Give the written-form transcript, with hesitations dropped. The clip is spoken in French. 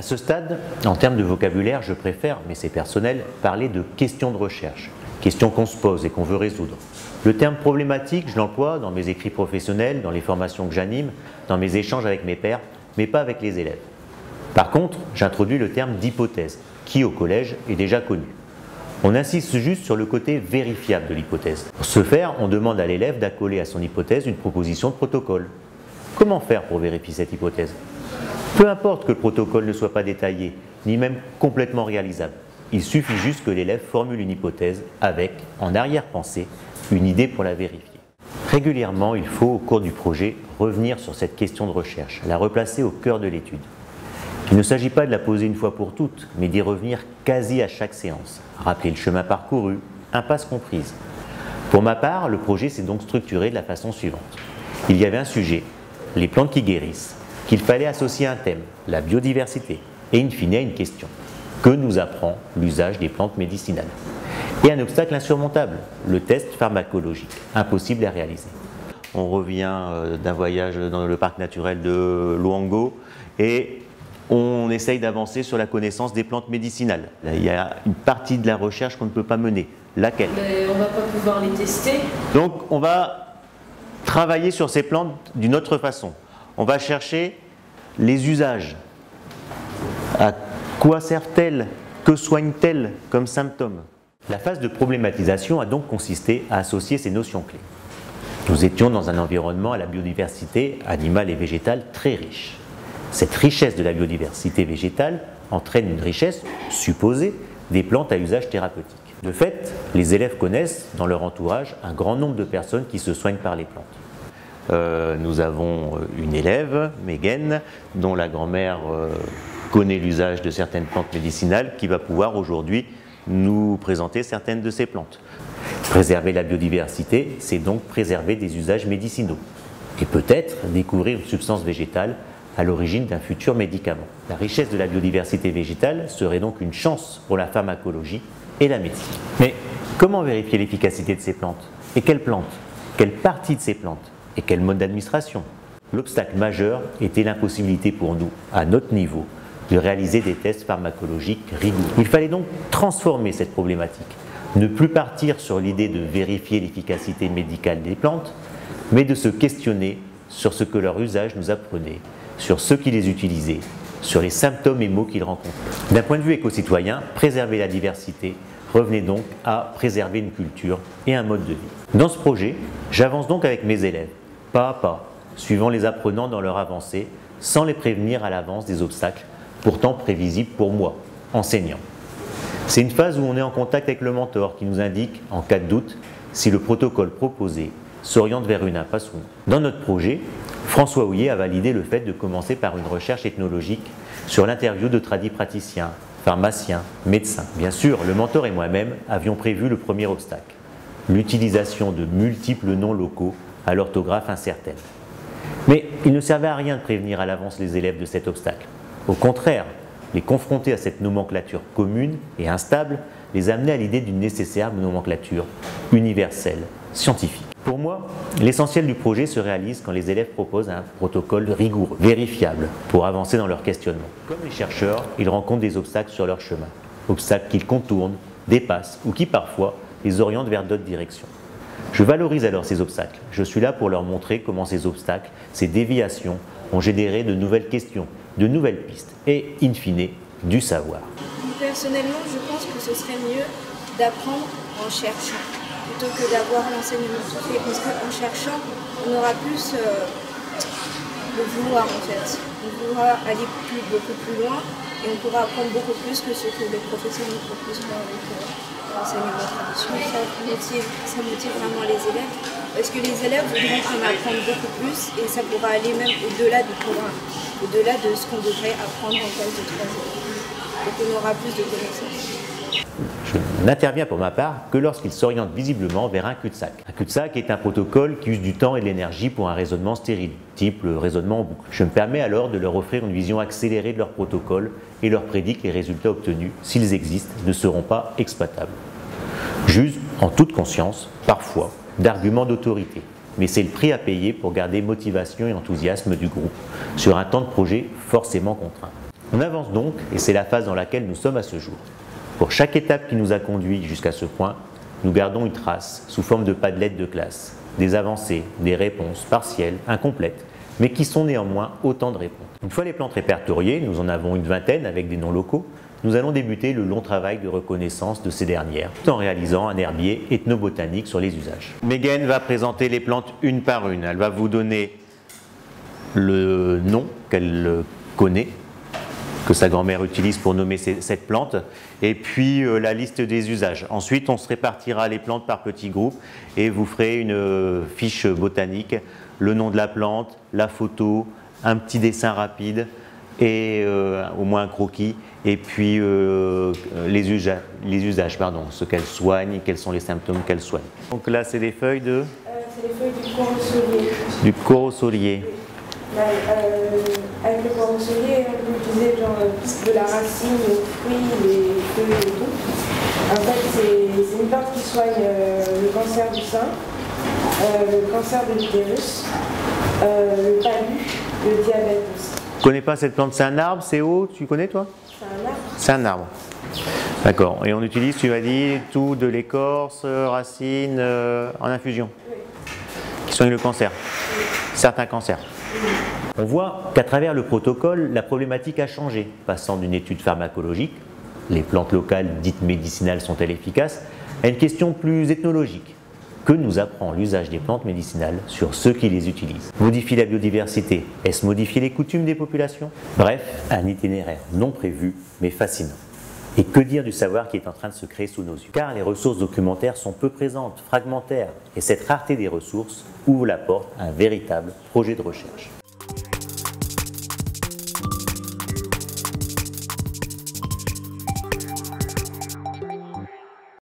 À ce stade, en termes de vocabulaire, je préfère, mais c'est personnel, parler de questions de recherche, questions qu'on se pose et qu'on veut résoudre. Le terme problématique, je l'emploie dans mes écrits professionnels, dans les formations que j'anime, dans mes échanges avec mes pairs, mais pas avec les élèves. Par contre, j'introduis le terme d'hypothèse, qui au collège est déjà connu. On insiste juste sur le côté vérifiable de l'hypothèse. Pour ce faire, on demande à l'élève d'accoler à son hypothèse une proposition de protocole. Comment faire pour vérifier cette hypothèse? Peu importe que le protocole ne soit pas détaillé, ni même complètement réalisable. Il suffit juste que l'élève formule une hypothèse avec, en arrière-pensée, une idée pour la vérifier. Régulièrement, il faut, au cours du projet, revenir sur cette question de recherche, la replacer au cœur de l'étude. Il ne s'agit pas de la poser une fois pour toutes, mais d'y revenir quasi à chaque séance. Rappeler le chemin parcouru, impasse comprise. Pour ma part, le projet s'est donc structuré de la façon suivante. Il y avait un sujet, les plantes qui guérissent, qu'il fallait associer à un thème, la biodiversité, et in fine une question. Que nous apprend l'usage des plantes médicinales? Et un obstacle insurmontable, le test pharmacologique, impossible à réaliser. On revient d'un voyage dans le parc naturel de Luango et on essaye d'avancer sur la connaissance des plantes médicinales. Là, il y a une partie de la recherche qu'on ne peut pas mener. Laquelle? On ne va pas pouvoir les tester. Donc on va travailler sur ces plantes d'une autre façon. On va chercher les usages. À quoi servent-elles? Que soignent-elles comme symptômes? La phase de problématisation a donc consisté à associer ces notions clés. Nous étions dans un environnement à la biodiversité animale et végétale très riche. Cette richesse de la biodiversité végétale entraîne une richesse supposée des plantes à usage thérapeutique. De fait, les élèves connaissent dans leur entourage un grand nombre de personnes qui se soignent par les plantes. Nous avons une élève, Megan, dont la grand-mère connaît l'usage de certaines plantes médicinales, qui va pouvoir aujourd'hui nous présenter certaines de ces plantes. Préserver la biodiversité, c'est donc préserver des usages médicinaux et peut-être découvrir une substance végétale à l'origine d'un futur médicament. La richesse de la biodiversité végétale serait donc une chance pour la pharmacologie et la médecine. Mais comment vérifier l'efficacité de ces plantes? Et quelles plantes? Quelle partie de ces plantes? Et quel mode d'administration? L'obstacle majeur était l'impossibilité pour nous, à notre niveau, de réaliser des tests pharmacologiques rigoureux. Il fallait donc transformer cette problématique, ne plus partir sur l'idée de vérifier l'efficacité médicale des plantes, mais de se questionner sur ce que leur usage nous apprenait, sur ceux qui les utilisaient, sur les symptômes et maux qu'ils rencontraient. D'un point de vue éco-citoyen, préserver la diversité revenait donc à préserver une culture et un mode de vie. Dans ce projet, j'avance donc avec mes élèves, pas à pas, suivant les apprenants dans leur avancée, sans les prévenir à l'avance des obstacles, pourtant prévisibles pour moi, enseignant. C'est une phase où on est en contact avec le mentor qui nous indique, en cas de doute, si le protocole proposé s'oriente vers une impasse ou non. Dans notre projet, François Houillet a validé le fait de commencer par une recherche ethnologique sur l'interview de tradipraticiens, pharmaciens, médecins. Bien sûr, le mentor et moi-même avions prévu le premier obstacle, l'utilisation de multiples noms locaux à l'orthographe incertaine. Mais il ne servait à rien de prévenir à l'avance les élèves de cet obstacle. Au contraire, les confronter à cette nomenclature commune et instable les amenait à l'idée d'une nécessaire nomenclature universelle, scientifique. Pour moi, l'essentiel du projet se réalise quand les élèves proposent un protocole rigoureux, vérifiable, pour avancer dans leur questionnement. Comme les chercheurs, ils rencontrent des obstacles sur leur chemin, obstacles qu'ils contournent, dépassent ou qui parfois les orientent vers d'autres directions. Je valorise alors ces obstacles. Je suis là pour leur montrer comment ces obstacles, ces déviations ont généré de nouvelles questions, de nouvelles pistes et, in fine, du savoir. Personnellement, je pense que ce serait mieux d'apprendre en cherchant plutôt que d'avoir l'enseignement tout fait, parce qu'en cherchant, on aura plus le vouloir en fait. On pourra aller beaucoup plus loin et on pourra apprendre beaucoup plus que ce que les professeurs nous proposent avec l'enseignement traditionnel. Ça motive vraiment les élèves, parce que les élèves voudront en apprendre beaucoup plus et ça pourra aller même au-delà du programme, au-delà de ce qu'on devrait apprendre en classe de 3e. Donc on aura plus de connaissances. Je n'interviens pour ma part que lorsqu'il s'oriente visiblement vers un cul-de-sac. Un cul-de-sac est un protocole qui use du temps et de l'énergie pour un raisonnement stérile, type le raisonnement en boucle. Je me permets alors de leur offrir une vision accélérée de leur protocole et leur prédis que les résultats obtenus, s'ils existent, ne seront pas exploitables. J'use en toute conscience, parfois, d'arguments d'autorité, mais c'est le prix à payer pour garder motivation et enthousiasme du groupe sur un temps de projet forcément contraint. On avance donc, et c'est la phase dans laquelle nous sommes à ce jour. Pour chaque étape qui nous a conduits jusqu'à ce point, nous gardons une trace sous forme de padelettes de classe, des avancées, des réponses partielles, incomplètes, mais qui sont néanmoins autant de réponses. Une fois les plantes répertoriées, nous en avons une vingtaine avec des noms locaux, nous allons débuter le long travail de reconnaissance de ces dernières, tout en réalisant un herbier ethnobotanique sur les usages. Megan va présenter les plantes une par une. Elle va vous donner le nom qu'elle connaît, que sa grand-mère utilise pour nommer cette plante, et puis la liste des usages. Ensuite, on se répartira les plantes par petits groupes et vous ferez une fiche botanique, le nom de la plante, la photo, un petit dessin rapide et au moins un croquis, et puis les usages, ce qu'elle soigne, quels sont les symptômes qu'elle soigne. Donc là, c'est des feuilles de... C'est les feuilles du corosolier. Du corosolier. Avec le corosolier, on peut utiliser genre, de la racine, les fruits, les feuilles et tout. En fait, c'est une plante qui soigne le cancer du sein, le cancer de l'utérus, le palu, le diabète aussi. Tu connais pas cette plante? C'est un arbre, c'est haut, tu connais toi? C'est un arbre. C'est un arbre. D'accord. Et on utilise, tu m'as dit, tout de l'écorce, racines, en infusion, Oui. qui soigne le cancer. Oui. Certains cancers. On voit qu'à travers le protocole, la problématique a changé, passant d'une étude pharmacologique, les plantes locales dites médicinales sont-elles efficaces, à une question plus ethnologique. Que nous apprend l'usage des plantes médicinales sur ceux qui les utilisent? Modifie la biodiversité? Est-ce modifier les coutumes des populations? Bref, un itinéraire non prévu, mais fascinant. Et que dire du savoir qui est en train de se créer sous nos yeux? Car les ressources documentaires sont peu présentes, fragmentaires, et cette rareté des ressources ouvre la porte à un véritable projet de recherche.